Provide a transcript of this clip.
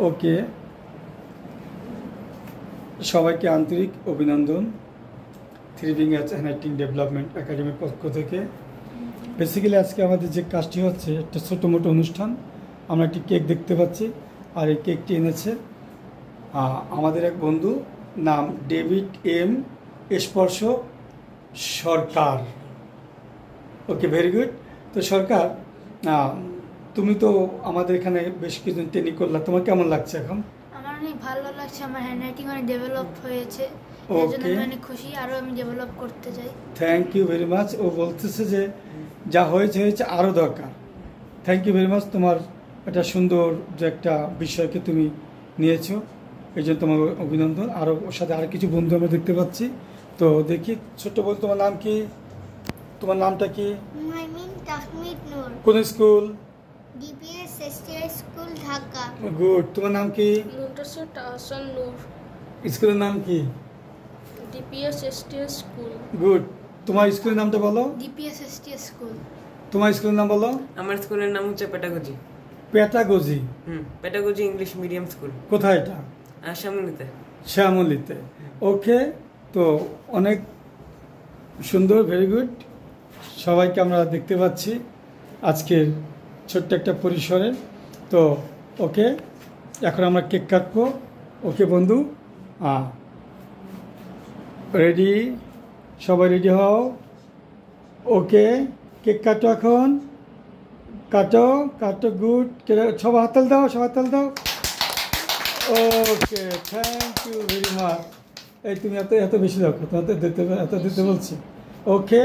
ওকে, সবাইকে আন্তরিক অভিনন্দন থ্রি ফিঙ্গার্স হ্যান্ডরাইটিং ডেভেলপমেন্ট একাডেমির পক্ষ থেকে। বেসিক্যালি আজকে আমাদের যে কাজটি হচ্ছে একটা ছোটো মোটো অনুষ্ঠান। আমরা একটি কেক দেখতে পাচ্ছি, আর এই কেকটি এনেছে আমাদের এক বন্ধু, নাম ডেভিড এম স্পর্শ সরকার। ওকে, ভেরি গুড। তো সরকার, তুমি তো আমাদের এখানে বেশ কিছুদিন ট্রেনিং করলা, তোমার কেমন লাগছে এখন? আমার অনেক ভালো লাগছে, আমার হ্যান্ডরাইটিং অনেক ডেভেলপ হয়েছে, এর জন্য আমি অনেক খুশি, আরও আমি ডেভেলপ করতে চাই। Thank you very much. ও বলতেছে যে যা হয়েছে হয়েছে, আরও দরকার। Thank you very much. তোমার একটা সুন্দর যে একটা বিষয়কে তুমি নিয়েছো, এই জন্য তোমার অভিনন্দন। আরও ওর সাথে আর কিছু বন্ধু আমরা দেখতে পাচ্ছি। তো দেখি, ছোট্ট বন্ধু, তোমার নাম কি? তোমার নামটা কি? কোন school? DPS STI school, Dhaka. Good. তোমার নাম কি? মুন্তাসির তাহসান নূর। স্কুলের নাম কি? DPS STI school. গুড। তোমার স্কুলের নামটা বলো। DPS STI school. তোমার স্কুলের নাম বলো। আমার স্কুলের নাম হচ্ছে পেটাগজি। পেটাগজি? পেটাগজি ইংলিশ মিডিয়াম স্কুল। কোথায় এটা? শ্যামলীতে। শ্যামলীতে। ওকে, তো অনেক সুন্দর, ভেরি গুড। সবাইকে আমরা দেখতে পাচ্ছি আজকের ছোট্ট একটা পরিসরে। তো ওকে, এখন আমরা কেক কাটবো। ওকে বন্ধু, রেডি? সবাই রেডি হও। ওকে, কেক কাটো এখন, কাটো কাটো। গুড। সবাই হাততালি দাও, সবাই হাততালি দাও। ওকে, থ্যাংক ইউ ভেরি মাচ। এই তুমি এত বেশি রাখো, তোমাদের এত দিতে বলছি। ওকে।